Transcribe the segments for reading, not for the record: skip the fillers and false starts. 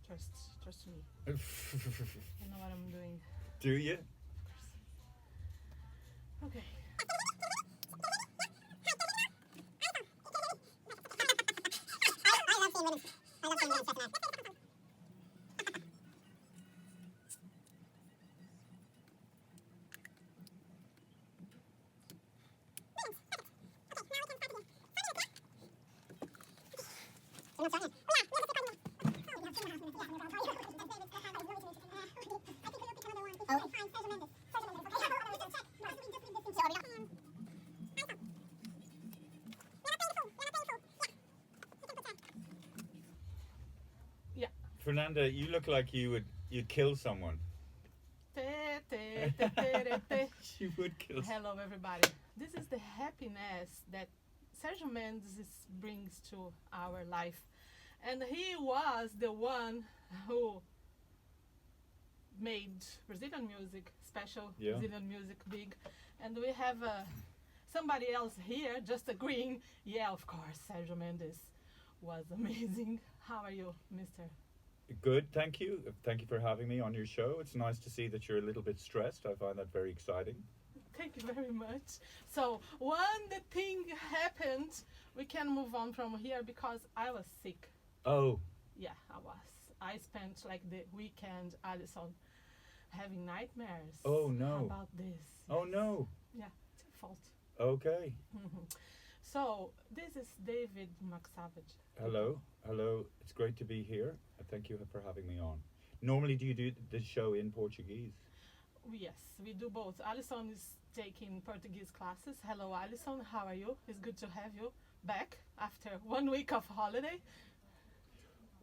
Trust me. I know what I'm doing. Do you? Okay. Fernanda, you look like you'd kill someone. You would kill. Hello, everybody. This is the happiness that Sergio Mendes brings to our life, and he was the one who made Brazilian music special, Brazilian music big, and we have somebody else here just agreeing. Yeah, of course, Sergio Mendes was amazing. How are you, Mr.? Good, thank you. Thank you for having me on your show. It's nice to see that you're a little bit stressed. I find that very exciting. Thank you very much. So, when the thing happened, we can move on from here because I was sick. Oh. Yeah, I was. I spent like the weekend, Alison, having nightmares. Oh, no. About this. Oh, no. Yeah, it's your fault. Okay. So, this is David McSavage. Hello. Hello. It's great to be here. Thank you for having me on. Normally, do you do the show in Portuguese? Yes, we do both. Alison is taking Portuguese classes. Hello, Alison. How are you? It's good to have you back after 1 week of holiday.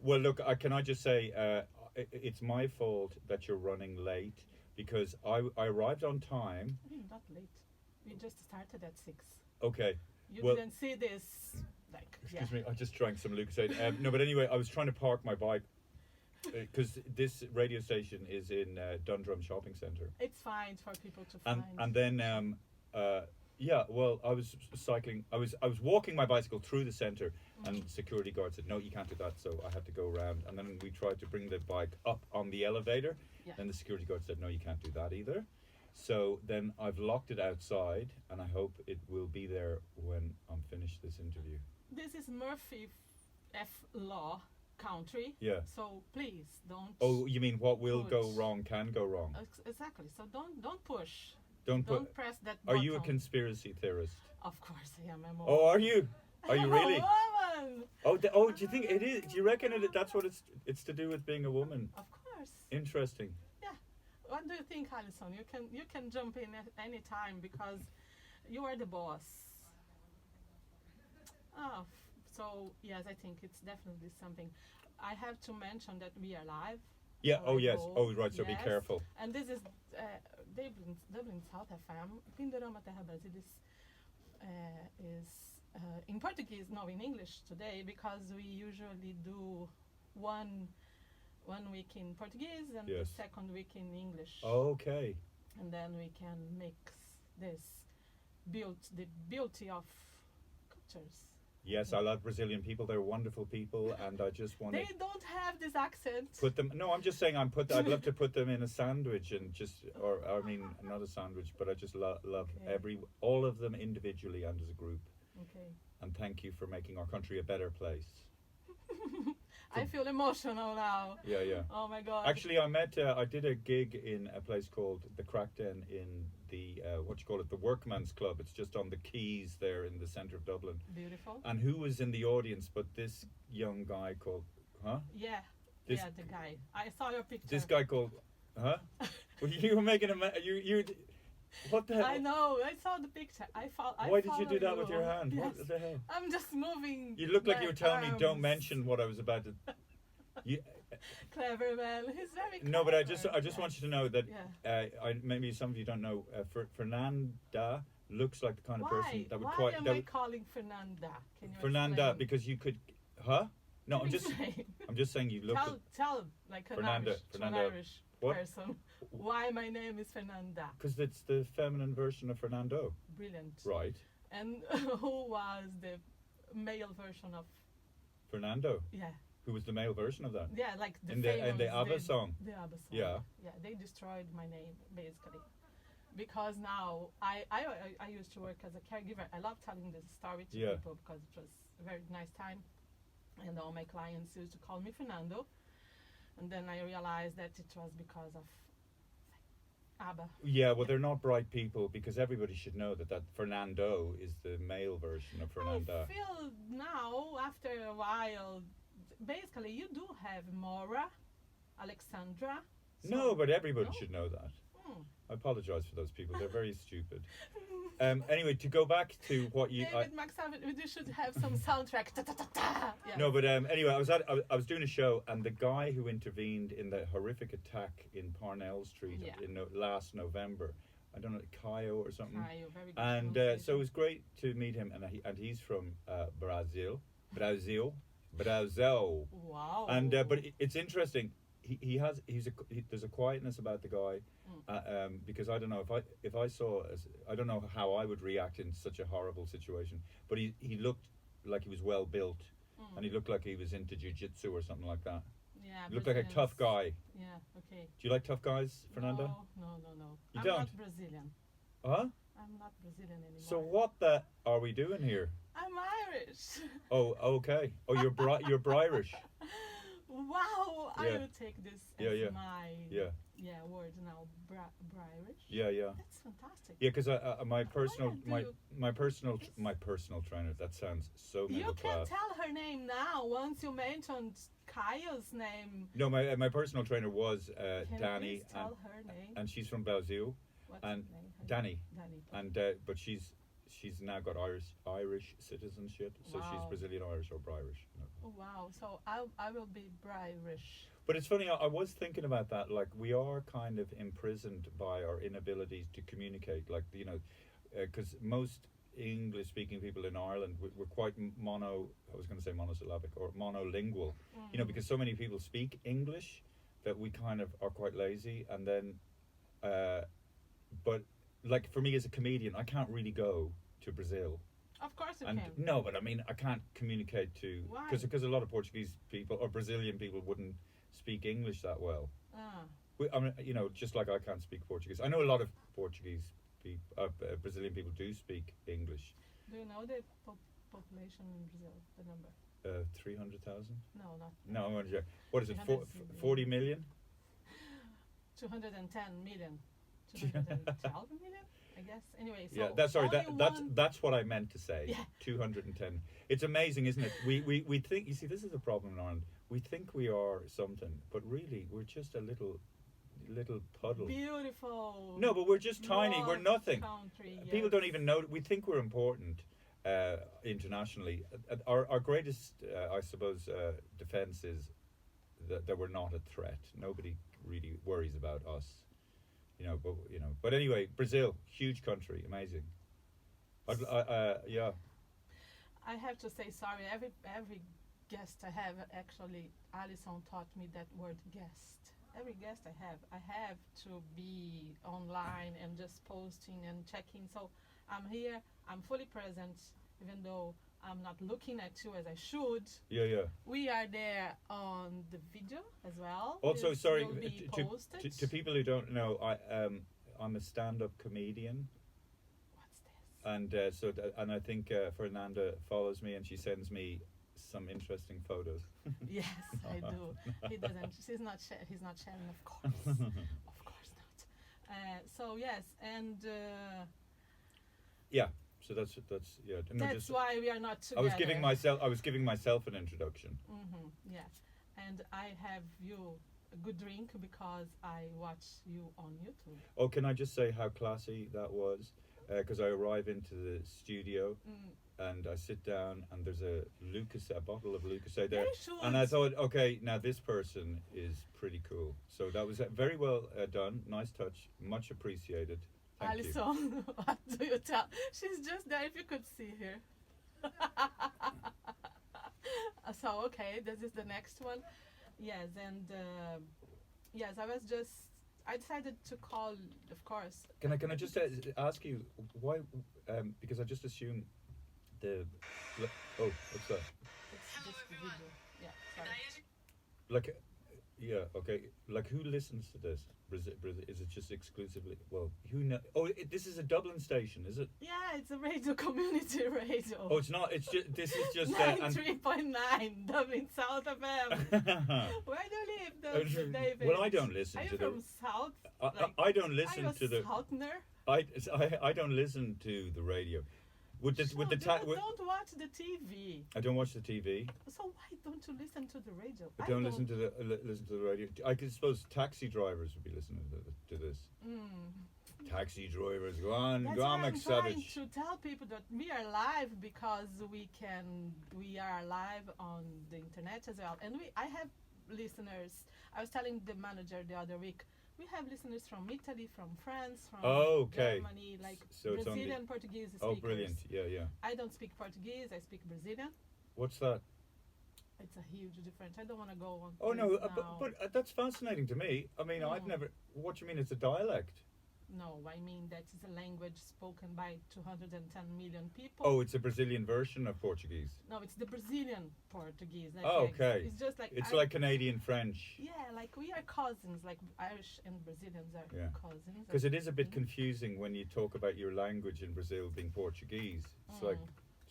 Well, look, can I just say, it's my fault that you're running late because I arrived on time. Not late. We just started at 6. Okay. You didn't see this. Excuse me, I just drank some Lucasade. No, but anyway, I was trying to park my bike because this radio station is in Dundrum Shopping Centre. It's fine for people to find. And then, well, I was cycling. I was walking my bicycle through the centre, and security guard said, "No, you can't do that." So I had to go around. And then we tried to bring the bike up on the elevator, and the security guard said, "No, you can't do that either." So then I've locked it outside, and I hope it will be there when I'm finished this interview. This is Murphy F. Law country. Yeah. So please don't. Oh, you mean what will go wrong can go wrong? Exactly. So don't push. Don't press that button. Are you a conspiracy theorist? Of course I am. I'm oh, are you? Are you really? I'm a woman. Oh, do you think it is? Do you reckon that's what it's to do with being a woman? Of course. Interesting. Yeah. What do you think, Alison? You can jump in at any time because you are the boss. Oh, so yes, I think it's definitely something. I have to mention that we are live. Yeah. Oh yes. Oh right. So be careful. And this is Dublin South FM. Pindorama Terra Brasilis is in Portuguese, no, in English today because we usually do one week in Portuguese and the second week in English. Okay. And then we can mix this the beauty of cultures. Yes, I love Brazilian people. They're wonderful people, and I just want to... They don't have this accent. Put them... No, I'm just saying I'd love to put them in a sandwich and not a sandwich, but I just love all of them individually and as a group. Okay. And thank you for making our country a better place. I feel emotional now. Yeah. Oh my God. Actually, I did a gig in a place called the Crackden in the the Workman's Club. It's just on the quays there in the centre of Dublin. Beautiful. And who was in the audience but this young guy called Yeah, the guy. I saw your picture. This guy called Well, you were making you what the hell? I know, I saw the picture. Why did you do that with your hand? Yes. What the hell? I'm just moving. You look like you were telling me don't mention what I was about to Clever man. He's very clever. No, but I just want you to know that maybe some of you don't know. Fernanda looks like the kind of person that would Why am I calling Fernanda? Can you Fernanda explain? Because you could, No, I'm just saying you look. Tell like an Irish person why my name is Fernanda. Because it's the feminine version of Fernando. Brilliant. Right. And who was the male version of Fernando? Yeah. Who was the male version of that? Yeah, like the in famous, the ABBA song. The ABBA song. Yeah. Yeah, they destroyed my name basically, because now I used to work as a caregiver. I love telling this story to people because it was a very nice time, and all my clients used to call me Fernando, and then I realized that it was because of ABBA. Yeah, well, they're not bright people, because everybody should know that Fernando is the male version of Fernanda. I feel now, after a while, basically you do have Maura, Alexandra. No, but everybody should know that. I apologize for those people. They're very stupid. Anyway, to go back to what you... David McSavage, we should have some soundtrack. Yes. No, but anyway, I was doing a show, and the guy who intervened in the horrific attack in Parnell Street in last November, I don't know, Caio or something. Caio, very good. And so it was great to meet him, and he's from Brazil. Wow. And but it's interesting. There's a quietness about the guy, because I don't know if I saw, I don't know how I would react in such a horrible situation. But he looked like he was well built, and he looked like he was into jiu-jitsu or something like that. Yeah. He looked like a tough guy. Yeah. Okay. Do you like tough guys, Fernanda? No. You I'm don't? not Brazilian. Huh? I'm not Brazilian anymore. So what the are we doing here? I'm Irish. Oh, okay. Oh, you're Irish. Wow, I Yeah. will take this Yeah, as yeah. my word now, Irish. Yeah. That's fantastic. Yeah, because my personal Why don't my personal trainer. That sounds so middle You class. can tell her name now once you mentioned Kaya's name. No, my personal trainer was Can Danny, you please tell her name? and she's from Brazil, What's and her name? Danny, Danny. and but she's now got Irish citizenship, so she's Wow. Brazilian Irish or Irish. Oh, wow, so I will be Irish. But it's funny, I was thinking about that, like we are kind of imprisoned by our inability to communicate, like, you know, because most English-speaking people in Ireland, we're quite monosyllabic or monolingual, you know, because so many people speak English that we kind of are quite lazy, and then, but like for me as a comedian, I can't really go to Brazil. Of course you And can. no, but I mean, I can't communicate to, Why? because a lot of Portuguese people or Brazilian people wouldn't speak English that well. Ah. I mean, you know, just like I can't speak Portuguese. I know a lot of Portuguese people, Brazilian people do speak English. Do you know the population in Brazil, the number? 300,000? No, not. No, I'm going to check. What is it, 300 40 million? 210 million. 212 million, I guess. Anyway, so Yeah, that's what I meant to say. Yeah. 210. It's amazing, isn't it? We think, you see, this is a problem in Ireland. We think we are something, but really we're just a little puddle. Beautiful. No, but we're just tiny. We're loved nothing. Country, People yes. don't even know. We think we're important internationally. Our greatest, I suppose, defense is that we're not a threat. Nobody really worries about us. But anyway, Brazil, huge country, amazing. Yeah. I have to say sorry. Every guest I have, actually, Alison taught me that word guest. Every guest I have to be online and just posting and checking. So I'm here, I'm fully present, even though I'm not looking at you as I should. Yeah. We are there on the video as well. Also, This sorry, will be posted. to people who don't know, I'm a stand-up comedian. What's this? And and I think Fernanda follows me, and she sends me some interesting photos. Yes, I do. He doesn't. He's not sharing, of course. Of course not. So yes, and Yeah. So that's yeah. No, that's just, why we are not together. I was giving myself an introduction. Yeah, and I have you a good drink because I watch you on YouTube. Oh, can I just say how classy that was? Because I arrive into the studio and I sit down and there's a bottle of Lucasade there, and I thought, okay, now this person is pretty cool. So that was very well done. Nice touch, much appreciated. Thank you. Alison, what do you tell? She's just there. If you could see her. So okay, this is the next one. Yes, and yes, I decided to call, of course. Can I just ask you why? Because I just assumed what's that? It's just the video. Yeah, sorry. like, yeah, okay. Like, who listens to this? Is it just exclusively? Well, who know? Oh, this is a Dublin station, is it? Yeah, it's a radio, community radio. Oh, it's not. It's just. This is just. 93.9 Dublin South FM. Where do you live, David? Well, I don't listen Are you to from South? I don't listen to the. Southerner? I don't listen to the radio. Don't watch the TV. I don't watch the TV. So why don't you listen to the radio? I don't listen to the radio. I could suppose taxi drivers would be listening to this. Taxi drivers, go on, That's go on, why I'm trying McSavage. to tell people that we are live because we are live on the internet as well, and I have listeners. I was telling the manager the other week. We have listeners from Italy, from France, from Germany, like so Brazilian Portuguese speakers. Oh, brilliant! Yeah. I don't speak Portuguese. I speak Brazilian. What's that? It's a huge difference. I don't want to go on. Oh no, but that's fascinating to me. I mean, I've never. What do you mean? It's a dialect? No, I mean that is a language spoken by 210 million people. Oh, it's a Brazilian version of Portuguese. No, it's the Brazilian Portuguese. Okay. It's just like like Canadian French. Yeah, like we are cousins. Like Irish and Brazilians are cousins. Because it is a bit confusing when you talk about your language in Brazil being Portuguese. It's like.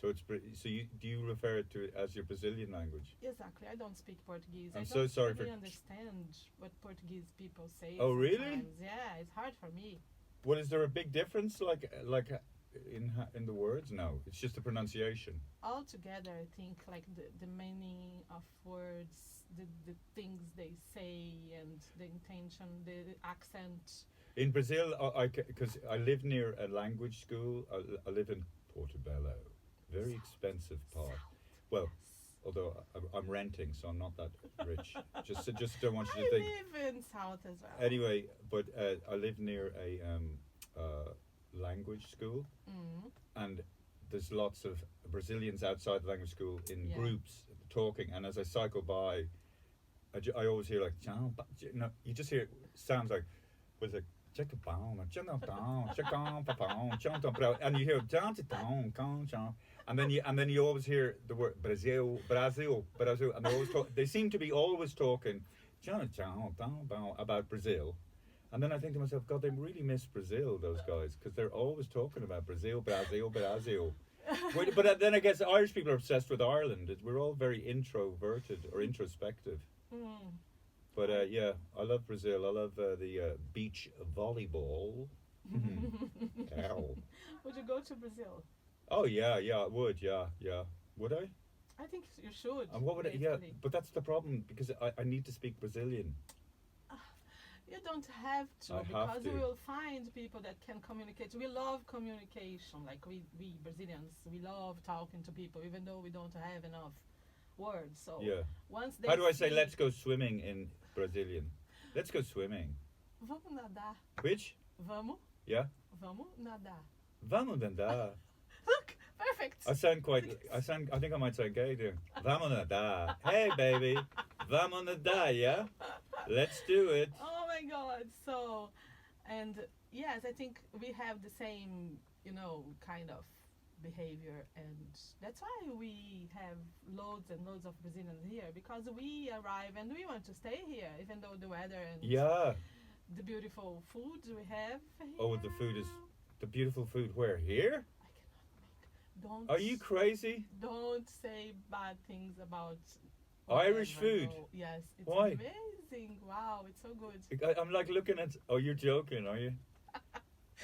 So do you refer to it as your Brazilian language? Exactly. I don't speak Portuguese. I'm so sorry really understand what Portuguese people say. Oh, sometimes. really? Yeah, it's hard for me. Well, is there a big difference, like in the words? No, it's just the pronunciation. Altogether, I think like the meaning of words, the things they say, and the intention, the accent. In Brazil, because I live near a language school. I live in Portobello. Very expensive part. Well, although I'm renting, so I'm not that rich. Just don't want you to think. I live in South as well. Anyway, but I live near a language school, and there's lots of Brazilians outside the language school in groups talking. And as I cycle by, I always hear like, you just hear it sounds like, was it? And you hear and then you always hear the word Brazil, and they seem to be always talking about Brazil. And then I think to myself, God, they really miss Brazil, those guys, because they're always talking about Brazil. But then I guess Irish people are obsessed with Ireland. We're all very introverted or introspective. But yeah, I love Brazil. I love the beach volleyball. Ow. Would you go to Brazil? Oh yeah, I would. Yeah. Would I? I think you should. And what would I? Yeah, but that's the problem because I need to speak Brazilian. You don't have to, because we will find people that can communicate. We love communication, like we Brazilians. We love talking to people, even though we don't have enough words. So once they how do I say let's go swimming in Brazilian? Let's go swimming. Vamos nadar. Which? Vamos. Yeah. Vamos nadar. Vamos nadar. Look, perfect. I think I might sound gay there. Vamos nadar. Hey baby. Vamos nadar, yeah? Let's do it. Oh my God. So, and yes, I think we have the same, kind of behavior, and that's why we have loads and loads of Brazilians here, because we arrive and we want to stay here, even though the weather and the beautiful food we have here. Oh, the food is the beautiful food where? Here? I cannot make. Are you crazy? Don't say bad things about Irish food. Yes, it's Why? amazing. Wow, it's so good. I'm like looking at. Oh, you're joking, are you?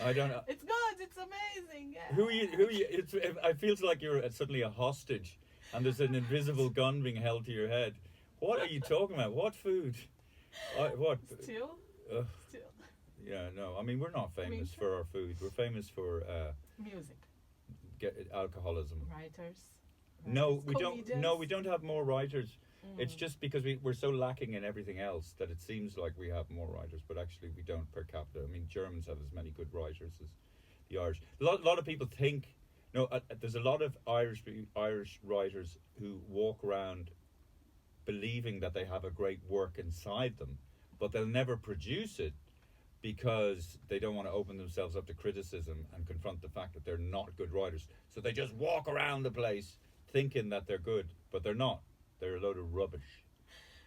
I don't know. It's good. It's amazing. Yeah. Who are you? It feels like you're suddenly a hostage, and there's an invisible gun being held to your head. What are you talking about? What food? What? Still. Still. Yeah, no. I mean, we're not famous for our food. We're famous for music. Alcoholism. Writers. No, we comedians. don't. No, we don't have more writers. It's just because we're so lacking in everything else that it seems like we have more writers, but actually we don't per capita. I mean, Germans have as many good writers as the Irish. A lot of people think, there's a lot of Irish writers who walk around believing that they have a great work inside them, but they'll never produce it because they don't want to open themselves up to criticism and confront the fact that they're not good writers. So they just walk around the place thinking that they're good, but they're not. They're a load of rubbish.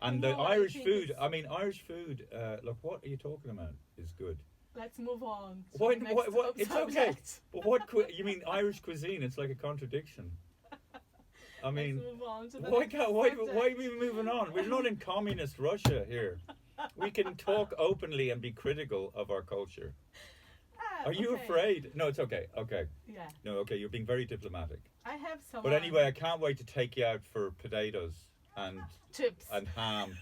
And No, the I Irish think food, it's- I mean, Irish food, look, what are you talking about is good. Let's move on to Why, the next what, it's okay. subject. But what, you mean Irish cuisine? It's like a contradiction. I mean, Let's move on to the why next can't, why subject. are we moving on? We're not in communist Russia here. We can talk openly and be critical of our culture. Ah, Are you okay. afraid? No, it's okay. Okay. Yeah, No, okay, you're being very diplomatic. I have some. But anyway, I can't wait to take you out for potatoes and chips. ham.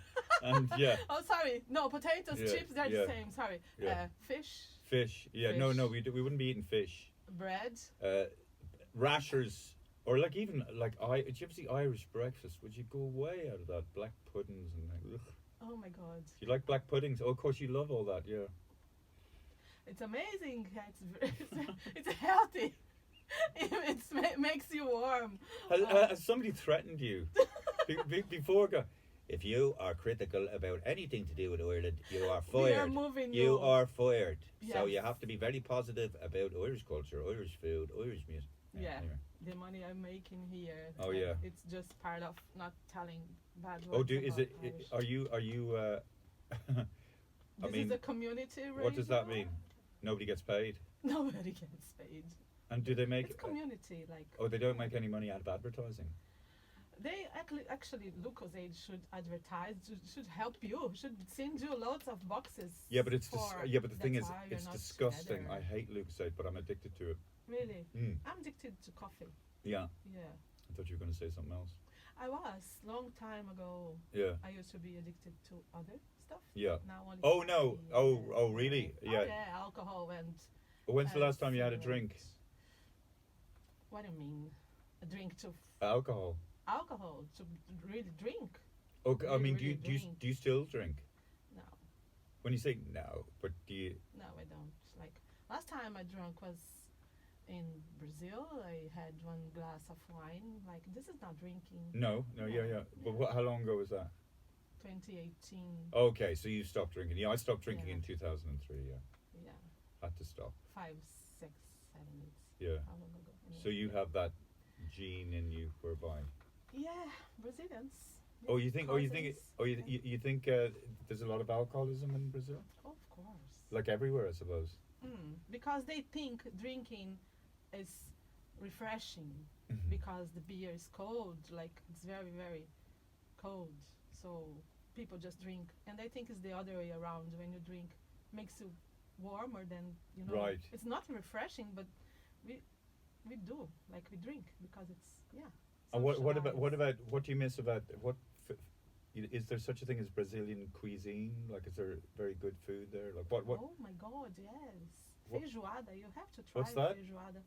And yeah, Oh, sorry. No, potatoes, Yeah, chips, they're yeah, the same. Sorry. yeah. Fish, fish. Yeah, no, we wouldn't be eating fish. bread. Rashers, or like even like did you ever see Irish breakfast? Would you go way out of that? Black puddings and like, ugh. Oh my God. You like black puddings? Oh, of course you love all that. Yeah. It's amazing. It's healthy. It makes you warm. Has somebody threatened you before? If you are critical about anything to do with Ireland, you are We are fired. moving You are fired. So Yes. you have to be very positive about Irish culture, Irish food, Irish music. Yeah. Anyway. The money I'm making here. Oh, yeah. It's just part of not telling bad words. Oh, is about it? Irish. Are you? I This mean, is a community radio. what does that mean? Nobody gets paid. Nobody gets paid. And do they make? It's community, like. Oh, they don't make any money out of advertising. They actually they should advertise, should help you, should send you loads of boxes. Yeah, but it's for- but the thing that's is, why you're it's not disgusting. together. I hate Lucasade, but I'm addicted to it. Really, Mm. I'm addicted to coffee. Yeah, Yeah, I thought you were going to say something else. I was long time ago. Yeah, I used to be addicted to other stuff. yeah. Now only. Oh no! coffee, Oh really? Oh, Yeah. yeah, alcohol and. When's the last time you had a cigarette. drink? What do you mean? A drink to Alcohol. alcohol to really drink? Okay, I Really, mean, really do you drink. do you still drink? No, When you say no, but do you? no, I don't. Like last time I drank was in Brazil. I had one glass of wine. Like this is not drinking. No, yeah. But how long ago was that? 2018. Okay, so you stopped drinking. Yeah, I stopped drinking Yeah. in 2003. Yeah, Yeah, had to stop. 5, 6, 7 weeks. Yeah. How long ago? So you have that gene in you whereby. Yeah, Brazilians. Oh, you think? Oh, you think? Cousins. Oh, Yeah. you think there's a lot of alcoholism in Brazil? Of course. Like everywhere, I suppose. Because they think drinking is refreshing Mhm. because the beer is cold, like it's very, very cold. So people just drink, and I think it's the other way around. When you drink, makes you warmer than you know. Right. It's not refreshing, but we do like we drink because it's yeah. And what socialize. what do you miss about what? Is there such a thing as Brazilian cuisine? Like, is there very good food there? Like, what? Oh my God, yes. What- Feijoada, you have to try What's that? feijoada.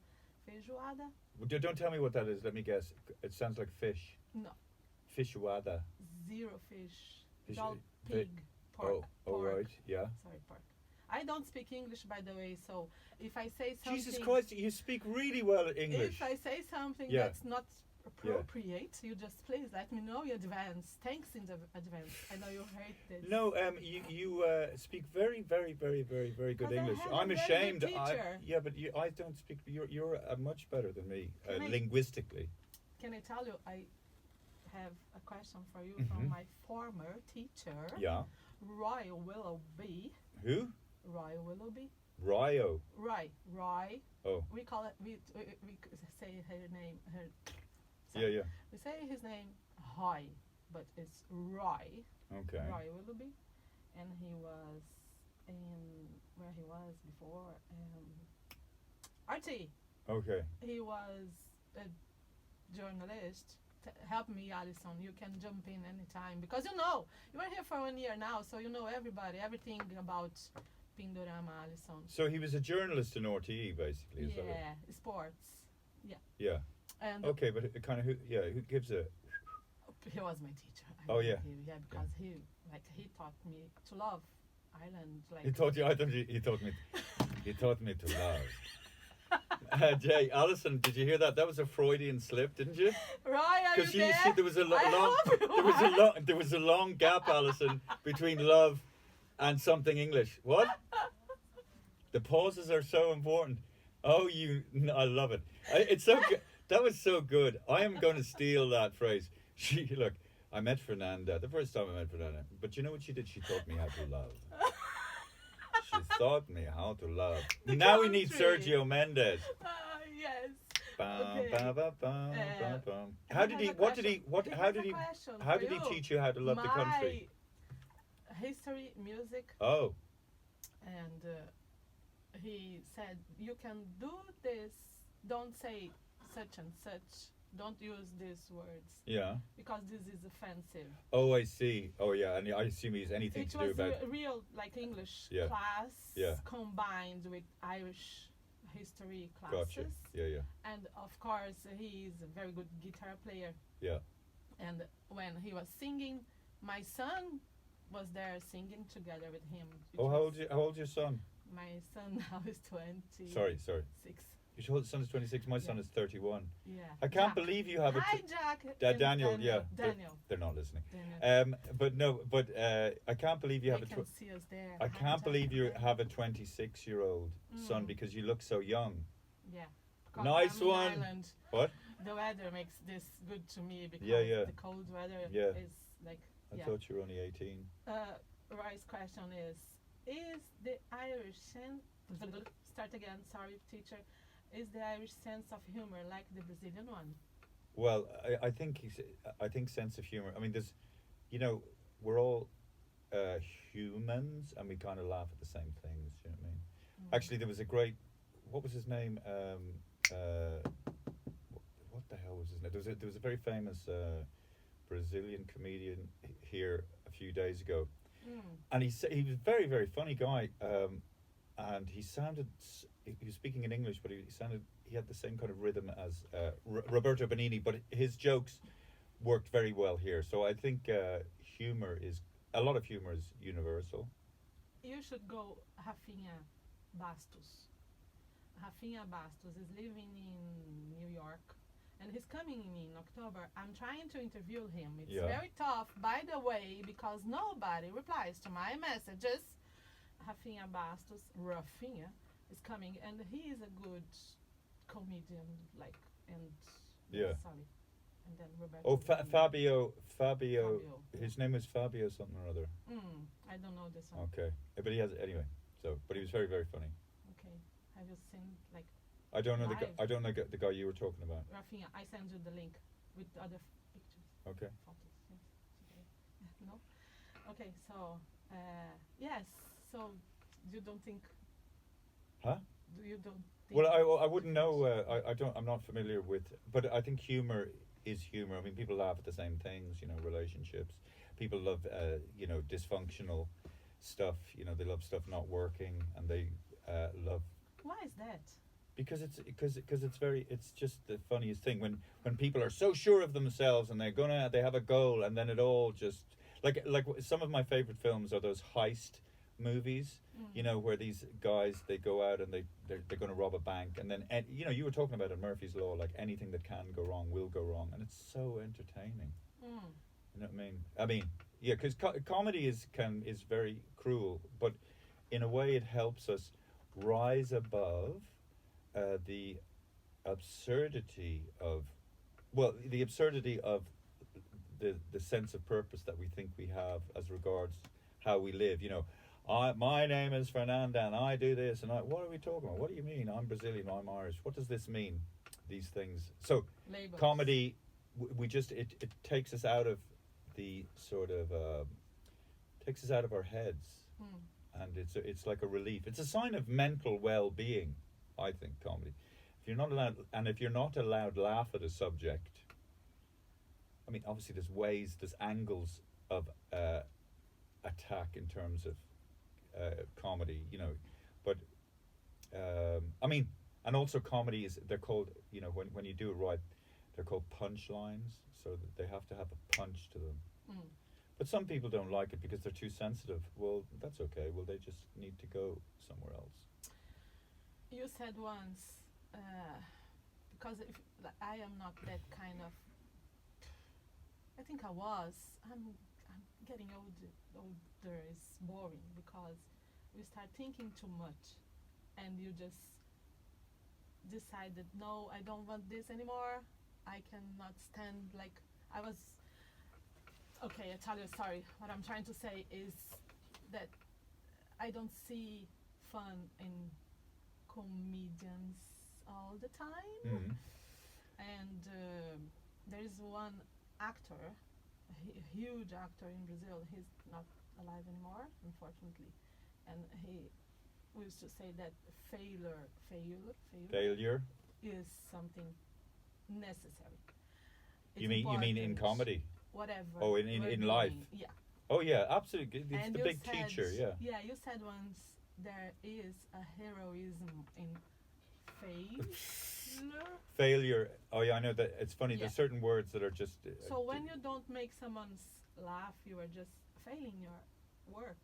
Feijoada? Don't tell me what that is. Let me guess. It sounds like fish. No, Feijoada. zero fish. It's Fish- all fi- pig, pork. Oh, pork. right. Yeah. Sorry, pork. I don't speak English, by the way, so if I say something... Jesus Christ, you speak really well English. If I say something Yeah. that's not appropriate, you just please let me know in advance. Thanks in the advance. I know you hate this. No, you speak very, very, very, very, very good 'Cause I English. have a I'm very ashamed. good teacher. Yeah, but I don't speak. You're much better than me Can I- linguistically. Can I tell you, I have a question for you Mhm. from my former teacher, Yeah. Roy Willoughby. Who? Roy Willoughby. Ryo. Roy. Oh. We call it. We say her name. Yeah. We say his name Roy, but it's Roy. Okay. Roy Willoughby, and he was in where he was before. Arte. Okay. He was a journalist. Help me, Alison. You can jump in anytime because you are here for 1 year now, so you know everything about Pindorama, Alison. So he was a journalist in RTE, basically. Is that Yeah, sports. it? Yeah. And Okay, but it kind of who gives a? he was my teacher. I Oh, love yeah. him, because he taught me to love Ireland. Like He taught you. I thought he taught me. He taught me to love. Jay, Alison, did you hear that? That was a Freudian slip, didn't you? Roy, are you Because you there? see, there was a I long, hope you there was a long gap, Alison, between love and something English. What? The pauses are so important. Oh, I love it. It's so good. That was so good. I am going to steal that phrase. I met Fernanda the first time I met Fernanda. But you know what she did? She taught me how to love. She taught me how to love. Now we need Sergio Mendes. Yes. Bum, Okay. bum, bum, bum, bum, bum. How did he? What did he? What? How did he? How did he teach you how to love the country? History, music. Oh. And he said, you can do this. Don't say such and such. Don't use these words. Yeah. Because this is offensive. Oh, I see. Oh, yeah. And I assume he has anything to do about. It was real, like English class combined with Irish history classes. Gotcha. Yeah, yeah. And of course, he is a very good guitar player. Yeah. And when he was singing, my son was there singing together with him. Oh, how old's your son? My son now is 20. Sorry. 6. Your son is 26. My son is 31. Yeah. I can't believe you have Hi, Jack. Daniel. Yeah. Daniel. They're not listening. Daniel. But I can't believe you have they can see us there. I can't believe you have a 26-year-old son because you look so young. Yeah. Nice I'm one. In Ireland. What? The weather makes this good to me because the cold weather is like. I thought you were only 18. Roy's question is the Irish sense? Start again. Sorry, teacher. Is the Irish sense of humor like the Brazilian one? Well, I think sense of humor. I mean, there's, we're all humans, and we kind of laugh at the same things. You know what I mean? Actually, there was a great. What was his name? What the hell was his name? There was a very famous Brazilian comedian here a few days ago, and he was a very, very funny guy, and he was speaking in English, but he had the same kind of rhythm as Roberto Benigni, but his jokes worked very well here. So I think a lot of humor is universal. You should go Rafinha Bastos. Rafinha Bastos is living in New York. And he's coming in October. I'm trying to interview him. It's very tough, by the way, because nobody replies to my messages. Rafinha Bastos, Rafinha, is coming, and he is a good comedian, sorry. And then Roberto. Oh, Fabio. His name is Fabio something or other. I don't know this one. Okay, but he has anyway. But he was very, very funny. Okay, have you seen I don't know the guy you were talking about. Rafinha, I send you the link with other pictures. Okay. Photos, yes. Okay. No? Okay, so, yes, so you don't think... Huh? You don't think... Well, I wouldn't know, I'm not familiar with, but I think humor is humor. I mean, people laugh at the same things, relationships. People love, dysfunctional stuff, they love stuff not working, and they love... Why is that? Because it's just the funniest thing when people are so sure of themselves and they have a goal, and then it all just like some of my favorite films are those heist movies, where these guys, they go out and they're going to rob a bank, and then you were talking about in Murphy's Law, like anything that can go wrong will go wrong, and it's so entertaining. You know what I mean? Yeah, because comedy is very cruel, but in a way it helps us rise above the absurdity of the sense of purpose that we think we have as regards how we live. My name is Fernanda and I do this, and what are we talking about? What do you mean? I'm Brazilian, I'm Irish. What does this mean? These things. So labels. Comedy, it takes us out of the sort of takes us out of our heads, and it's like a relief. It's a sign of mental well-being, I think, comedy. If you're not allowed laugh at a subject, I mean, obviously there's angles of attack in terms of comedy, but I mean, and also comedy they're called, when you do it right, they're called punchlines, so that they have to have a punch to them. But some people don't like it because they're too sensitive. Well, that's okay. Well, they just need to go somewhere else. You said once, because I am not that kind of. I think I was. I'm getting older. It's boring because we start thinking too much, and you just decided, no, I don't want this anymore. I cannot stand, like I was Okay, I tell you a story. What I'm trying to say is that I don't see fun in comedians all the time. Mm. And there is one actor, a huge actor in Brazil. He's not alive anymore, unfortunately. And he used to say that failure is something necessary. You mean in important, comedy? Whatever. Oh, in we're life. doing. Yeah. Oh yeah, absolutely. It's And the you big said, teacher. Yeah. Yeah, you said once there is a heroism in Failure. Oh yeah, I know that. It's funny. Yeah. There's certain words that are just. So when you don't make someone laugh, you are just failing your work.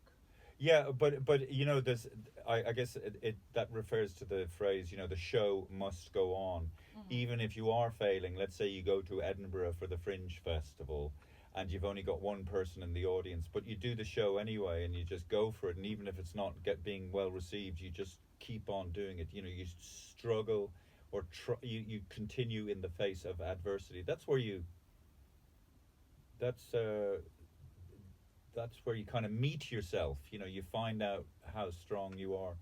Yeah, but you know, this. I guess it that refers to the phrase. You know, the show must go on, even if you are failing. Let's say you go to Edinburgh for the Fringe Festival, and you've only got one person in the audience, but you do the show anyway, and you just go for it. And even if it's not being well received, you just keep on doing it. You know, you struggle or you continue in the face of adversity. That's where you. That's where you kind of meet yourself. You know, you find out how strong you are,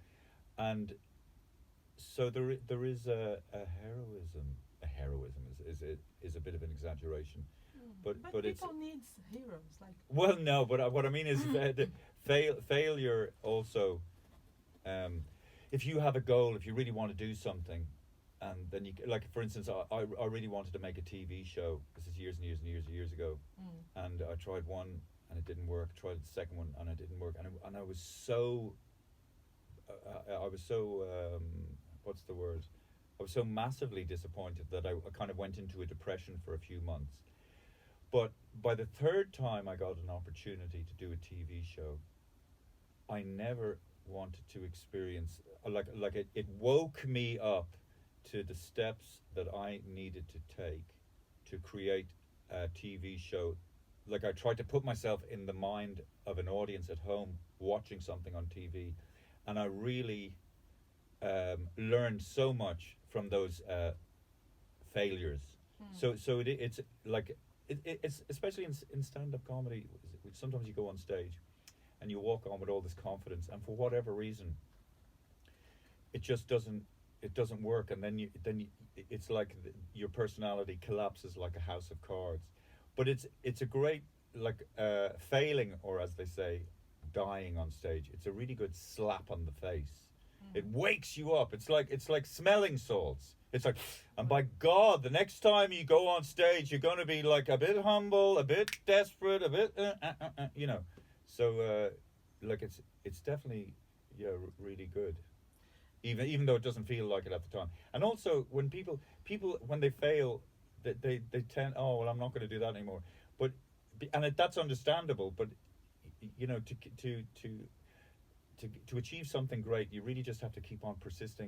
and so there is a heroism. A heroism is a bit of an exaggeration, but people needs heroes like. Well, no, but what I mean is the failure also. If you have a goal, if you really want to do something, and then you, like for instance, I really wanted to make a TV show. This is years and years and years and years ago, and I tried one and it didn't work. Tried the second one and it didn't work, and I was so. What's the word? I was so massively disappointed that I kind of went into a depression for a few months. But by the third time I got an opportunity to do a TV show, I never wanted to experience it woke me up to the steps that I needed to take to create a TV show. Like I tried to put myself in the mind of an audience at home watching something on TV, and I really learned so much from those failures. So it's like it's especially in stand-up comedy. Sometimes you go on stage and you walk on with all this confidence, and for whatever reason, it just doesn't work, and then you it's like your personality collapses like a house of cards. But it's a great failing, or as they say, dying on stage. It's a really good slap on the face. It wakes you up. It's like smelling salts. It's like, and by God, the next time you go on stage, you're going to be like a bit humble, a bit desperate, a bit, you know. So, it's definitely, really good. Even though it doesn't feel like it at the time. And also, when people when they fail, they tend, oh well, I'm not going to do that anymore. But that's understandable. But to achieve something great, you really just have to keep on persist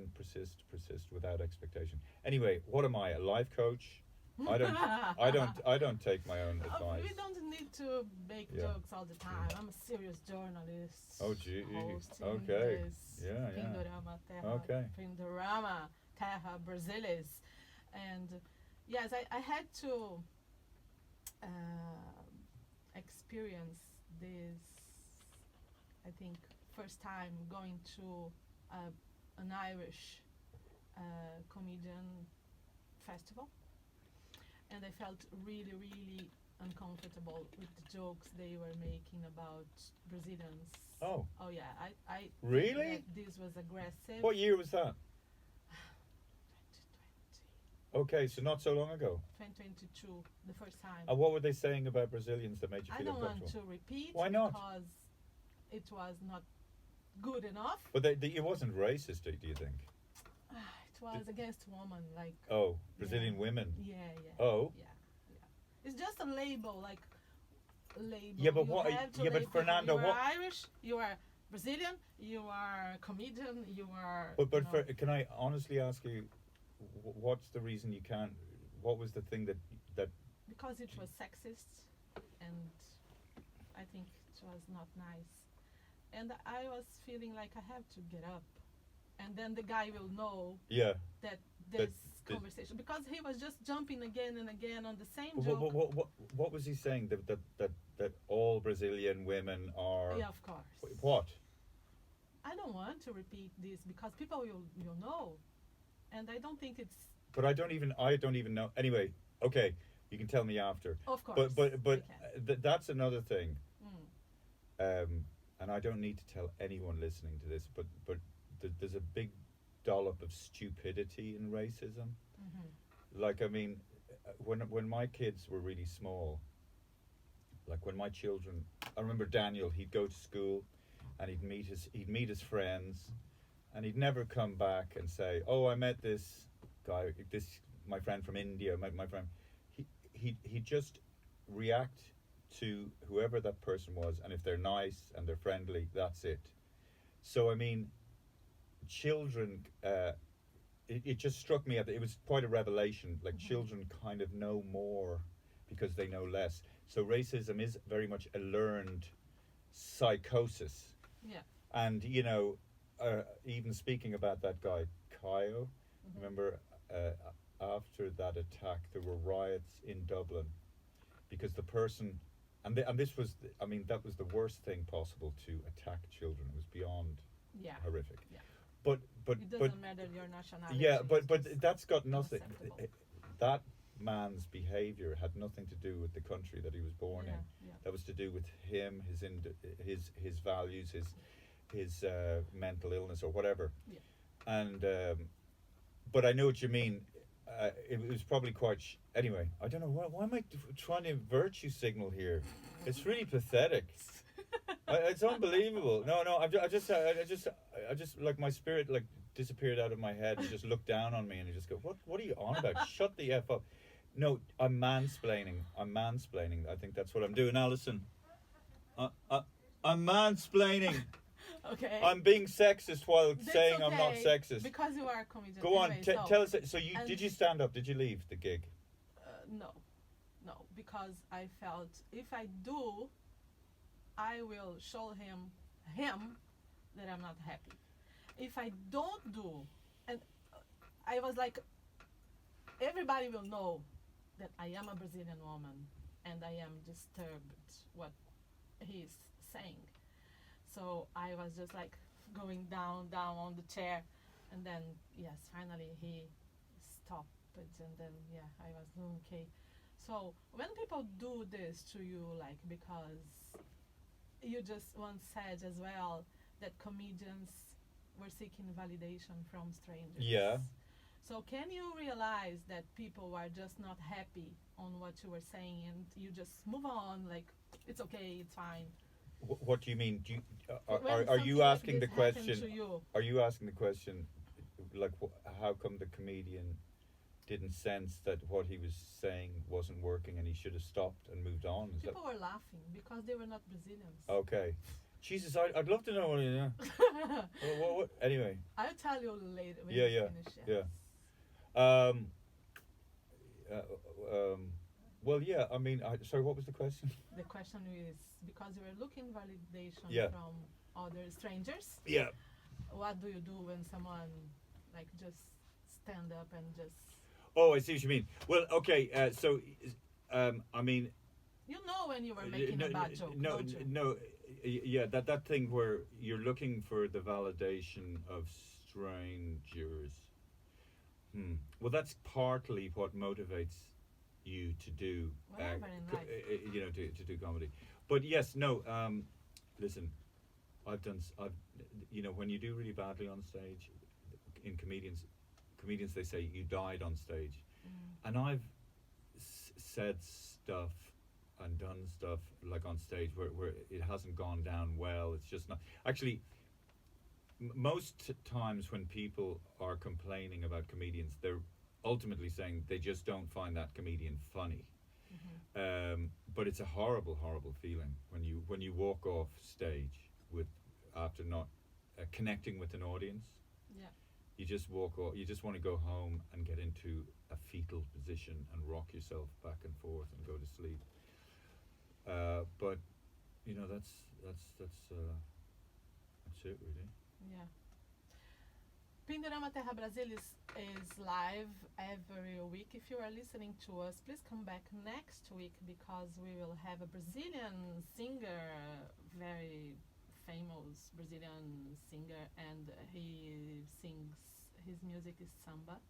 without expectation. Anyway, what am I, a life coach? I don't take my own advice. We don't need to make jokes all the time. I'm a serious journalist. Oh gee. Okay. Yeah. Pindorama Terra Brasilis. And yes, I had to experience this, I think, first time going to an Irish comedian festival, and I felt really, really uncomfortable with the jokes they were making about Brazilians. Oh yeah, I really? This was aggressive. What year was that? 2020. Okay, so not so long ago. 2022, the first time. And what were they saying about Brazilians that made you feel uncomfortable? I don't want to repeat. Why not? Because it was not good enough. But it wasn't racist, do you think? It was against women, like. Oh, Brazilian women. Yeah. Oh. Yeah. It's just a label, like label. Yeah, but but Fernanda, you are Irish, you are Brazilian, you are comedian, you are. But can I honestly ask you, what's the reason you can't? What was the thing that? Because it was sexist, and I think it was not nice. And I was feeling like I have to get up, and then the guy will know that this conversation, because he was just jumping again and again on the same joke. What was he saying? That that all Brazilian women are? Yeah, of course. What? I don't want to repeat this because people will know, and I don't think it's. But I don't even know. Anyway, okay, you can tell me after. Of course. But we can. that's another thing. Mm. And I don't need to tell anyone listening to this, but there's a big dollop of stupidity in racism. Mm-hmm. Like, I mean, when my kids were really small, like when my children, I remember Daniel, he'd go to school and he'd meet his friends, and he'd never come back and say, "Oh, I met this guy, my friend from India, my friend." He'd just react to whoever that person was, and if they're nice and they're friendly, that's it. So I mean, children, it just struck me that it was quite a revelation. Like, Mm-hmm. children kind of know more because they know less. So racism is very much a learned psychosis. Yeah. And you know, even speaking about that guy Caio, Mm-hmm. remember after that attack there were riots in Dublin because the person, and this was, I mean, that was the worst thing possible, to attack children. It was beyond Yeah. horrific. Yeah. But It doesn't matter your nationality. yeah, but it's just that's got nothing. unacceptable. That man's behavior had nothing to do with the country that he was born Yeah, in. yeah. That was to do with him, his values, his mental illness or whatever. Yeah. And but I know what you mean. It was probably quite. Anyway, I don't know why am I trying to virtue signal here. It's really pathetic. It's unbelievable. No, I just like, my spirit like disappeared out of my head and just looked down on me and he just go, what are you on about? Shut the F up. No, I'm mansplaining. I think that's what I'm doing. Now listen, I'm mansplaining. Okay. I'm being sexist while That's saying I'm not okay, sexist. Because you are a comedian. Go on, anyway, tell us. So and- did you stand up? Did you leave the gig? No, because I felt if I do, I will show him that I'm not happy. If I don't do, and I was like, everybody will know that I am a Brazilian woman and I am disturbed what he's saying. So I was just like going down on the chair, and then yes, finally he stopped, and then yeah, I was okay. So when people do this to you, like, because you just once said as well that comedians were seeking validation from strangers. Yeah. So can you realize that people are just not happy on what you were saying, and you just move on, like, it's okay, it's fine. What do you mean? Do you, When are you something like asking the this happened question? to you, Are you asking the question, like, how come the comedian didn't sense that what he was saying wasn't working and he should have stopped and moved on? Is people were laughing because they were not Brazilians. that okay? Jesus, I'd love to know what. Yeah. what? Anyway. I'll tell you later when Yeah, we yeah, finish. yeah. Well, yeah. I mean, sorry. What was the question? The question is, because you were looking validation Yeah. from other strangers, Yeah. what do you do when someone like just stand up and just, Oh, I see what you mean. Well, okay. So, I mean, you know, when you were making a bad joke, don't you? no. Yeah, that thing where you're looking for the validation of strangers. Well, that's partly what motivates you to do, Whatever in life. to do comedy. But yes, no. Listen, I've when you do really badly on stage, in comedians they say you died on stage, and I've said stuff and done stuff like on stage where it hasn't gone down well. It's just not actually. Most times when people are complaining about comedians, they're ultimately saying they just don't find that comedian funny. But it's a horrible feeling when you walk off stage after not connecting with an audience. Yeah. You just walk off. You just want to go home and get into a fetal position and rock yourself back and forth and go to sleep. But that's it really. Yeah. Pindorama Terra Brasilis is live every week. If you are listening to us, please come back next week because we will have a Brazilian singer, very famous Brazilian singer, and he sings, his music is samba.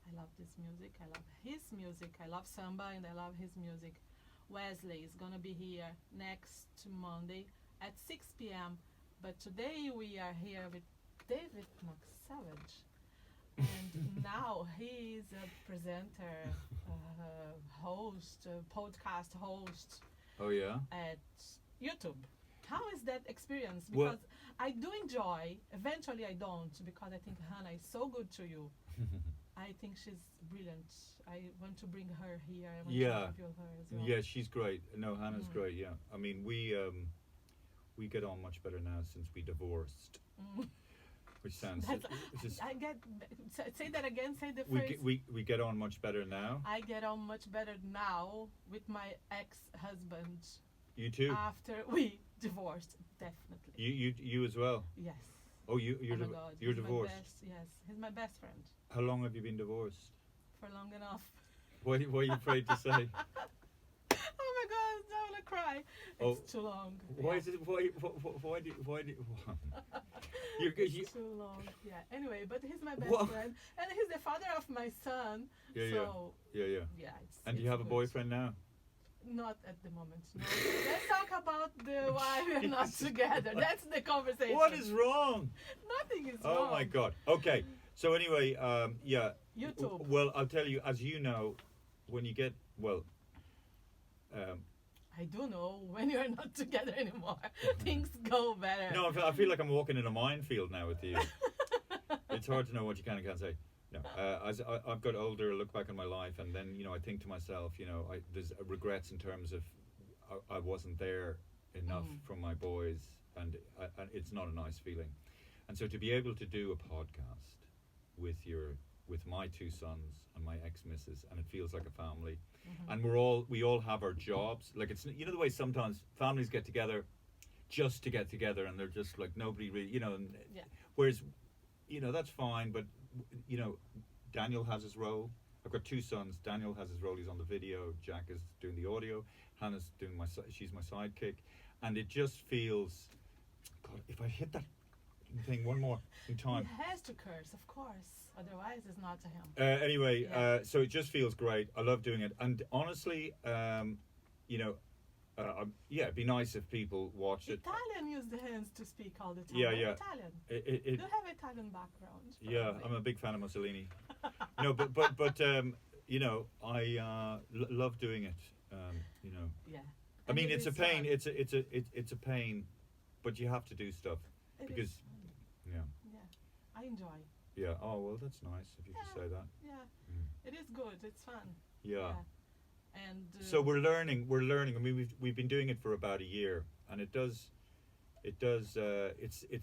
I love this music, I love his music, I love samba and I love his music. Wesley is gonna be here next Monday at 6 p.m. But today we are here with David McSavage. And now he is a presenter, host, podcast host. Oh yeah. At YouTube. How is that experience? Well, Because I do enjoy, eventually I don't, because I think Hannah is so good to you. I think she's brilliant. I want to bring her here. I want to interview her as well. Yeah, she's great. No, Hannah's great. Yeah, I mean we get on much better now since we divorced. Which sounds. I get. Say that again. Say the we phrase. We get on much better now. I get on much better now with my ex-husband. You too. After we divorced, definitely. You as well. Yes. Oh, you're my God, you're he's divorced. My best, yes, he's my best friend. How long have you been divorced? For long enough. What are you afraid to say? Oh my God, I wanna cry. It's too long. Why is it? Why do you? It's too long. Yeah. Anyway, but he's my best friend, and he's the father of my son. Yeah, so yeah. Yeah. It's, and do you have a boyfriend now? Not at the moment. No. Let's talk about why we're not together. That's the conversation. What is wrong? Nothing is wrong. Oh my God. Okay. So anyway, yeah. YouTube. Well, I'll tell you, as you know, when you get I do know when you're not together anymore, things go better. No, I feel like I'm walking in a minefield now with you. It's hard to know what you can and can't say. No, as I've got older, I look back on my life, and then I think to myself, there's regrets in terms of I wasn't there enough for my boys, and it's not a nice feeling. And so to be able to do a podcast with my two sons and my ex-missus, and it feels like a family, and we all have our jobs. Like it's the way sometimes families get together just to get together, and they're just like nobody really whereas that's fine, but Daniel has his role. I've got two sons. Daniel has his role. He's on the video. Jack is doing the audio. Hannah's doing she's my sidekick, and it just feels, God, if I hit that thing one more time. He has to curse, of course. Otherwise, it's not to him. Anyway, so it just feels great. I love doing it, and honestly, it'd be nice if people watch it. Italian use the hands to speak all the time. Yeah. Italian. Do you have Italian background? Yeah, I'm a big fan of Mussolini. No, but I love doing it. Yeah. I mean, it's a pain. It's a pain, but you have to do stuff because. Yeah. I enjoy. Yeah. Oh well, that's nice if you can say that. Yeah. It is good. It's fun. Yeah. And so we're learning. I mean, we've been doing it for about a year, and it's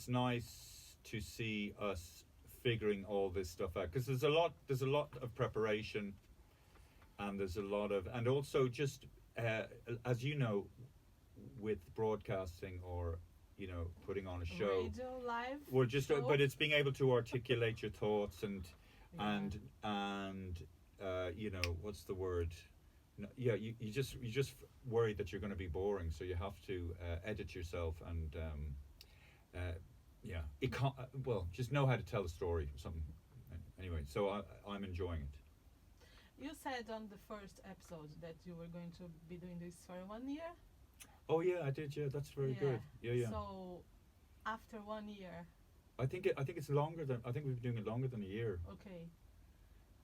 nice to see us figuring all this stuff out, because there's a lot of preparation, and there's a lot of, and also just as you know, with broadcasting or putting on a show, radio live, we're just show? But it's being able to articulate your thoughts and what's the word? You just worry that you're going to be boring, so you have to edit yourself and it can't, just know how to tell a story or something. Anyway, so I'm enjoying it. You said on the first episode that you were going to be doing this for 1 year. Oh yeah, I did. Yeah, that's very good. Yeah. So after 1 year, I think it's longer than. I think we've been doing it longer than a year. Okay.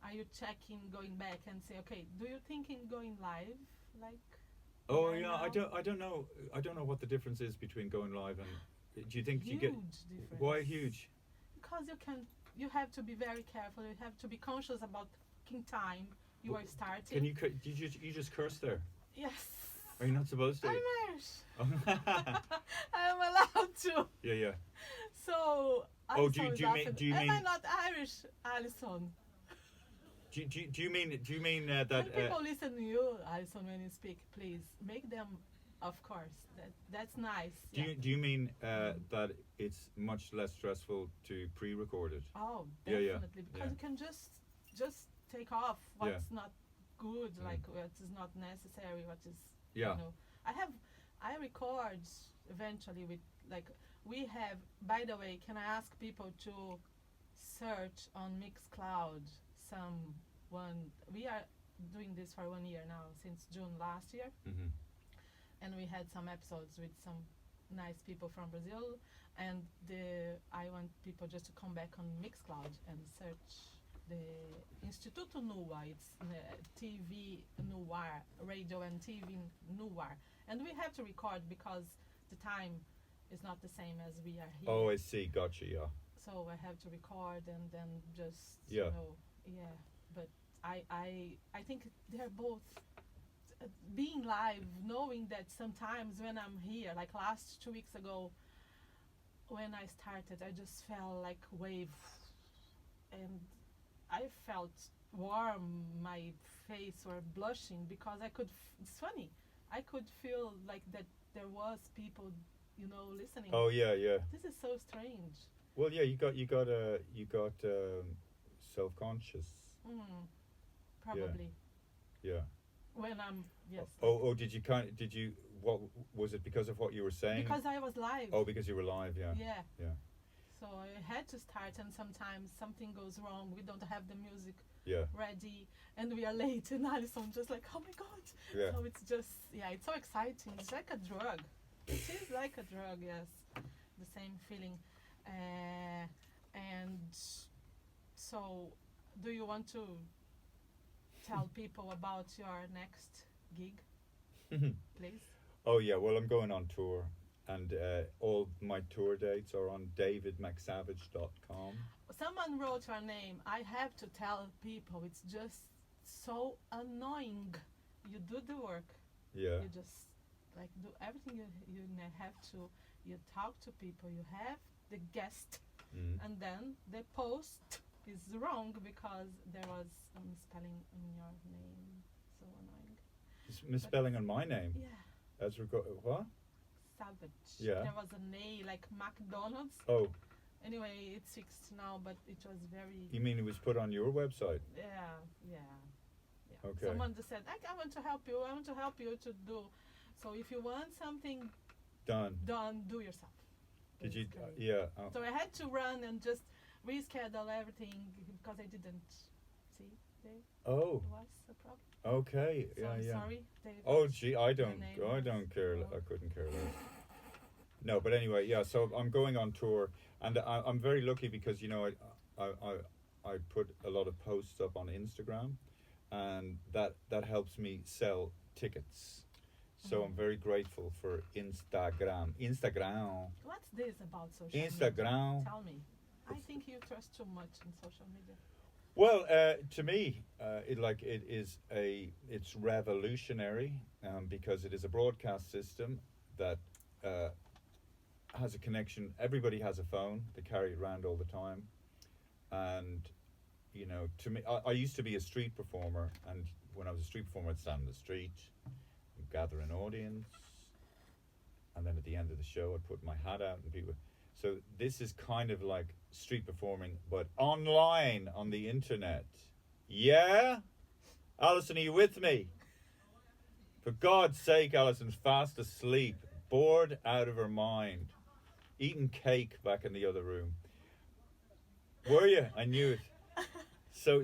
Are you checking, going back and say, okay, do you think in going live, like? Oh right yeah, now? I don't know. I don't know what the difference is between going live and. Do you think huge you get? Difference. Why huge? Because you have to be very careful. You have to be conscious about time you are starting. Can you just curse there? Yes. Are you not supposed to? I'm Irish. I'm allowed to. Yeah. So. Do you mean? Am I not Irish, Alison? Do you mean that? When people listen to you, Alison, when you speak, please make them Of course, that's nice. Do you mean that it's much less stressful to pre-record it? Oh, Yeah, yeah, definitely, because yeah. you can just take off what's not good, like what is not necessary, what is Yeah. you know. I record eventually with like we have. By the way, can I ask people to search on Mixcloud someone? We are doing this for 1 year now, since June last year, Mm-hmm. and we had some episodes with some nice people from Brazil, and I want people just to come back on Mixcloud and search the Instituto Noir. It's TV Noir, radio and TV Noir, and we have to record because the time is not the same as we are here. Oh, I see. Gotcha. Yeah. So I have to record and then just Yeah. But I think they're both being live, knowing that sometimes when I'm here, like last 2 weeks ago, when I started, I just felt like wave, and I felt warm. My face were blushing because it's funny. I could feel like that there was people, listening. Oh yeah, yeah. This is so strange. Well, yeah, you got self-conscious. Probably. Yeah. When I'm Oh, did you what was it because of what you were saying? because I was live. Oh, because you were live, yeah. Yeah. Yeah. So I had to start, and sometimes something goes wrong. We don't have the music Yeah. ready, and we are late. And Alison just like, oh my god. Yeah. So it's just it's so exciting. It's like a drug. It is like a drug, yes. The same feeling. And so, do you want to tell people about your next gig, please? Oh yeah, well I'm going on tour, and all my tour dates are on davidmcsavage.com. Someone wrote your name. I have to tell people, it's just so annoying. You do the work. Yeah. You just like do everything you have to. You talk to people. You have the guest, and then the post is wrong because there was a misspelling in your name. So annoying. Misspelling on my name. Yeah. As what? Savage. Yeah. There was a A like McDonald's. Oh, Anyway, it's fixed now, but it was very. you mean it was put on your website? Yeah. Okay. Someone just said, I want to help you. I want to help you to do. So if you want something Done. done, do yourself. Did you? basically. Yeah. So I had to run and just reschedule everything because I didn't see there Oh. was a problem. Okay. So Yeah. I'm Yeah. sorry, David. Oh, gee, I don't name care. was- I couldn't care less. No, but anyway, yeah. So I'm going on tour, and I'm very lucky because I put a lot of posts up on Instagram, and that helps me sell tickets. So I'm very grateful for Instagram. What's this about social Instagram. media? Tell me. I think you trust too much in social media. Well, to me, it's revolutionary because it is a broadcast system that has a connection. Everybody has a phone; they carry it around all the time. And to me, I used to be a street performer, and when I was a street performer, I'd stand in the street, and gather an audience, and then at the end of the show, I'd put my hat out and people. So this is kind of like street performing, but online on the internet. Yeah? Alison, are you with me? For God's sake, Alison's fast asleep, bored out of her mind, eating cake back in the other room. Were you? I knew it. So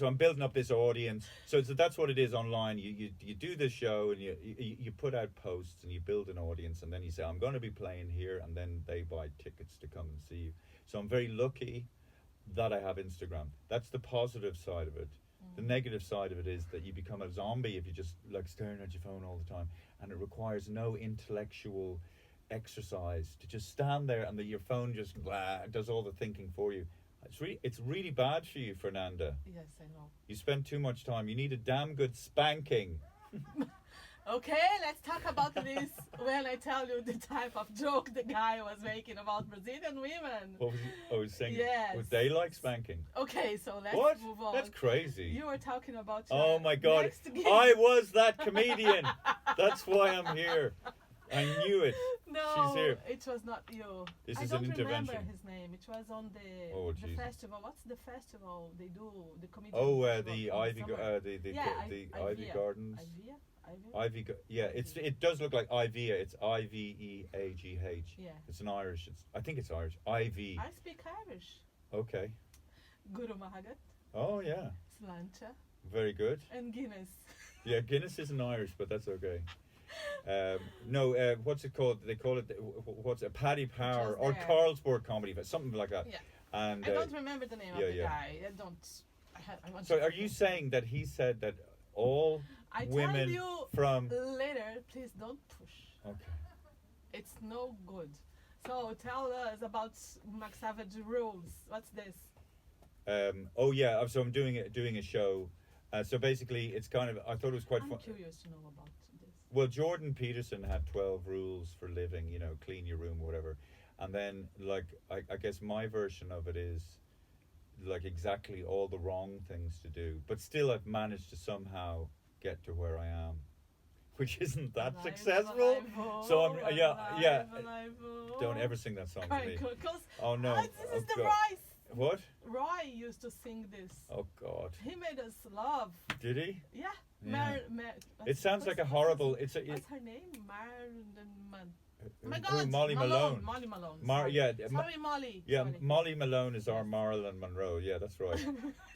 I'm building up this audience. So that's what it is online. You do the show and you put out posts and you build an audience, and then you say, I'm going to be playing here, and then they buy tickets to come and see you. So I'm very lucky that I have Instagram. That's the positive side of it. The negative side of it is that you become a zombie if you just like staring at your phone all the time, and it requires no intellectual exercise to just stand there and your phone just does all the thinking for you. It's really bad for you, Fernanda. Yes, I know. You spend too much time. You need a damn good spanking. Okay, let's talk about this when I tell you the type of joke the guy was making about Brazilian women. What was he? Oh, he was saying. Yes. Would they like spanking? Okay, so let's What? move on. That's crazy. You were talking about your Oh my God! next gig. I was that comedian. That's why I'm here. I knew it. No, She's here. it was not you. This I is don't an intervention. remember his name. It was on the Oh, the Jesus. festival. What's the festival they do? The comedian Oh, festival the in Ivy, summer. the Ivy Ivia. Gardens. Ivia? Ivy, yeah, it does look like Ivia. It's Iveagh. Yeah. It's an Irish. I think it's Irish. IV. I speak Irish. Okay. Guru Mahagat, Oh yeah. Slancha, Very good. and Guinness. Yeah, Guinness isn't Irish, but that's okay. No, what's it called? They call it what's a Paddy Power or there. Carlsberg Comedy Fest, something like that. Yeah. And I don't remember the name of the guy. I don't. I want so, to are you saying that he said that all I women tell you from? later, please don't push. Okay. It's no good. So tell us about McSavage rules. What's this? Oh yeah. So I'm doing a show. So basically, it's kind of. I thought it was quite I'm fun. curious to know about this. Well, Jordan Peterson had 12 rules for living. You know, clean your room, whatever. And then, like, I guess my version of it is, like, exactly all the wrong things to do. But still, I've managed to somehow get to where I am, which isn't that Alive, successful. alive, So I'm alive, yeah. alive, Don't ever sing that song to me. Because Oh no. this Oh, is the God. Roy. What? Roy used to sing this. Oh God. He made us love. Did he? Yeah. Yeah. What's- It sounds like a what's- horrible. What's, It's a. what's her name? Oh my Who, God. Molly Malone. Molly Malone. Sorry, Molly. Yeah, Sorry. Molly Malone is our Marilyn Monroe. Yeah, that's right.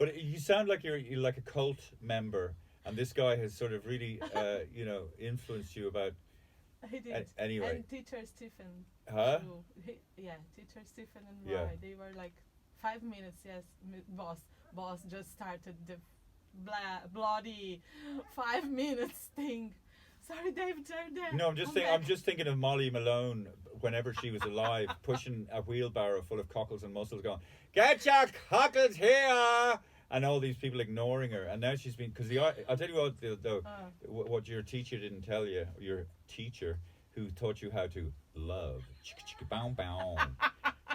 But you sound like you're like a cult member, and this guy has sort of really, influenced you about. He did. Anyway. And teacher Stephen. Huh? too. Teacher Stephen and Yeah. Roy. They were like 5 minutes. Yes, boss just started the bloody 5 minutes thing. Sorry, David, you're there. No, I'm just thinking of Molly Malone whenever she was alive, pushing a wheelbarrow full of cockles and mussels, going, "Get your cockles here!" And all these people ignoring her. And now she's been, because I'll tell you what, what your teacher didn't tell you, your teacher who taught you how to love. Bow, bow.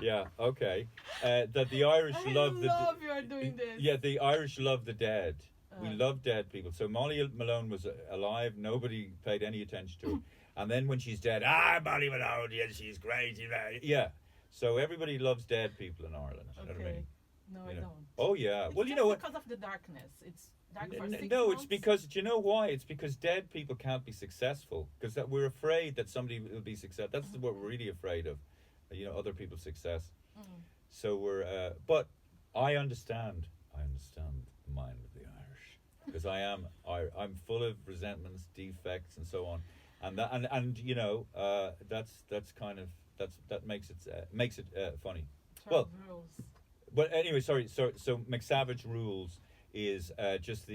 Yeah, okay. That the Irish love the. I love you are doing this. Yeah, the Irish love the dead. We love dead people. So Molly Malone was alive. Nobody paid any attention to her. And then when she's dead, Molly Malone, yeah, she's great. Yeah. So everybody loves dead people in Ireland. You know what I mean? No, I don't. Oh, yeah. It's well, you know what? because of the darkness. It's dark for 6 No, months. it's because, do you know why? It's because dead people can't be successful. Because we're afraid that somebody will be successful. That's what we're really afraid of. Other people's success. So we're, but I understand the mind of the Irish. Because I'm full of resentments, defects, and so on. And that makes it funny. Well, rules. but anyway, sorry. So McSavage rules is just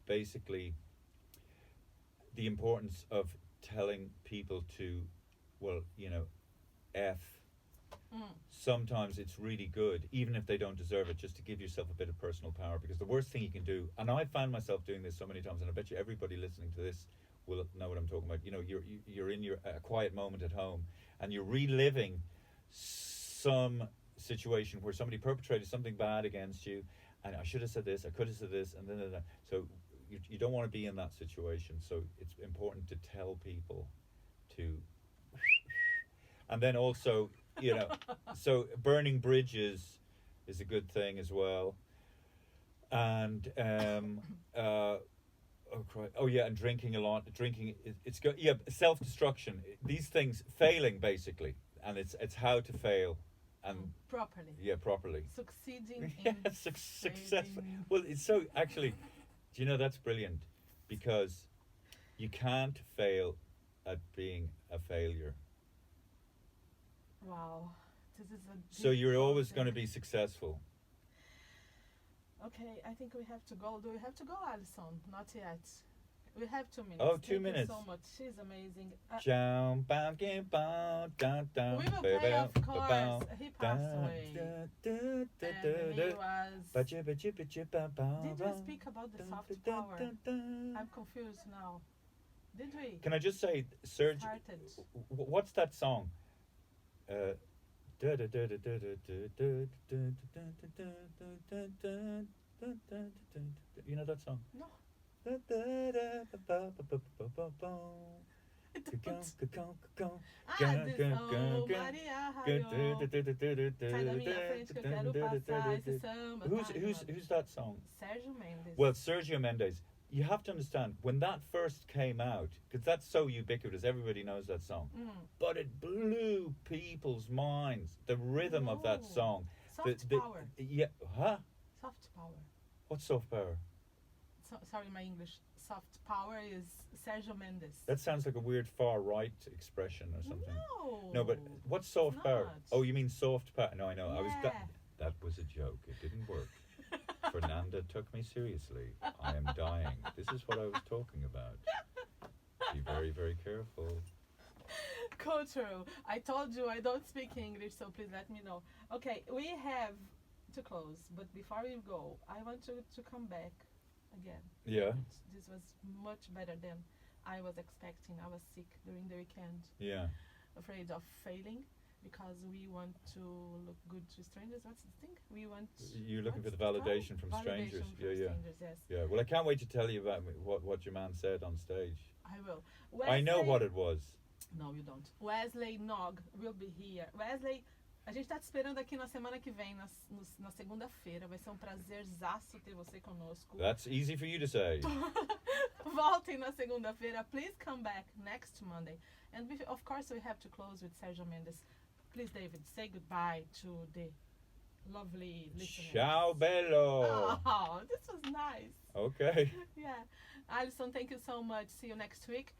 basically the importance of telling people to, F. Sometimes it's really good, even if they don't deserve it, just to give yourself a bit of personal power. Because the worst thing you can do, and I found myself doing this so many times, and I bet you everybody listening to this will know what I'm talking about. You're in a quiet moment at home, and you're reliving some situation where somebody perpetrated something bad against you, and I should have said this, I could have said this, and then. So you don't want to be in that situation. So it's important to tell people to. And then also, so burning bridges is a good thing as well. And and drinking a lot. It's good. Yeah, self-destruction. These things, failing basically, and it's how to fail, and properly. Yeah, properly. Succeeding. Yeah, in successful. Well, it's so actually. Do you know that's brilliant, because you can't fail at being a failure. Wow, this is a. So you're always going to be successful. Okay, I think we have to go. Do we have to go, Alison? Not yet. We have 2 minutes. Oh, 2 Thank minutes. you so much. She's amazing. Jump, bam, game, bow, down, down, We will play, of course. He passed away. And he was... Did we speak about the soft power? I'm confused now. Did we? Can I just say, Serge, Started. what's that song? You know that song? No. Ah, this, oh, Maria Raio. Sai da minha frente que eu quero passar esse samba. Who's that song? Sergio Mendes. Well, Sergio Mendes. You have to understand, when that first came out, because that's so ubiquitous, everybody knows that song, but it blew people's minds. The rhythm of that song. Soft power. Yeah, huh? Soft power. What's soft power? Sorry, my English. Soft power is Sergio Mendes. That sounds like a weird far right expression or something. No. But what's soft power? not. Oh, you mean soft power? No, I know. Yeah. That was a joke. It didn't work. Fernanda took me seriously. I am dying. This is what I was talking about. Be very, very careful. Culture. I told you I don't speak English, so please let me know. Okay, we have to close, but before we go, I want you to come back again. Yeah. This was much better than I was expecting. I was sick during the weekend, Yeah. afraid of failing, because we want to look good to strangers. What's the thing? We want... You're looking for what's the validation called? from strangers. Validation from Yeah. strangers, yes. Yeah. Well, I can't wait to tell you about what your man said on stage. I will. I know Wesley- what it was. No, you don't. Wesley Nog will be here. Wesley, a gente tá te esperando aqui na semana que vem, na segunda-feira. Vai ser um prazerzaço ter você conosco. That's easy for you to say. Voltem na segunda-feira. Please come back next Monday. And of course, we have to close with Sergio Mendes. Please, David, say goodbye to the lovely listeners. Ciao, bello. Oh, this was nice. Okay. Yeah. Alison, thank you so much. See you next week.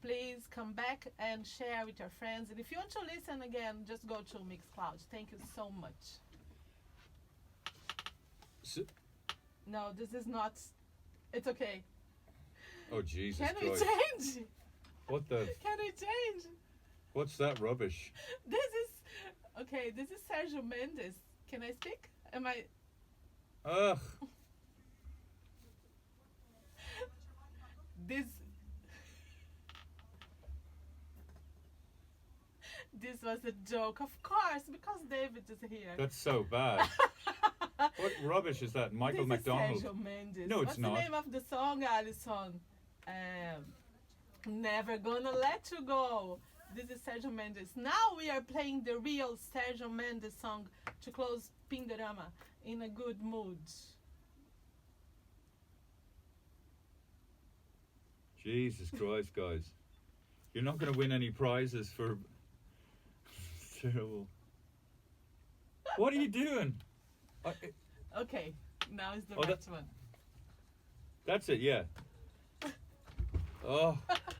Please come back and share with your friends. And if you want to listen again, just go to Mixcloud. Thank you so much. No, this is not... It's okay. Oh, Jesus Can we Christ. change? What the... Can we change? What's that rubbish? This is... Okay, this is Sergio Mendes. Can I speak? Am I... Ugh. This was a joke, of course, because David is here. That's so bad. What rubbish is that? Michael This is McDonald. Sergio Mendes. No, it's What's not. the name of the song, Alison? Never Gonna Let You Go. This is Sergio Mendes. Now we are playing the real Sergio Mendes song to close Pindorama in a good mood. Jesus Christ, guys. You're not going to win any prizes for... It's terrible. What are you doing? Okay, now is the Oh, right one. That's it, yeah. Oh.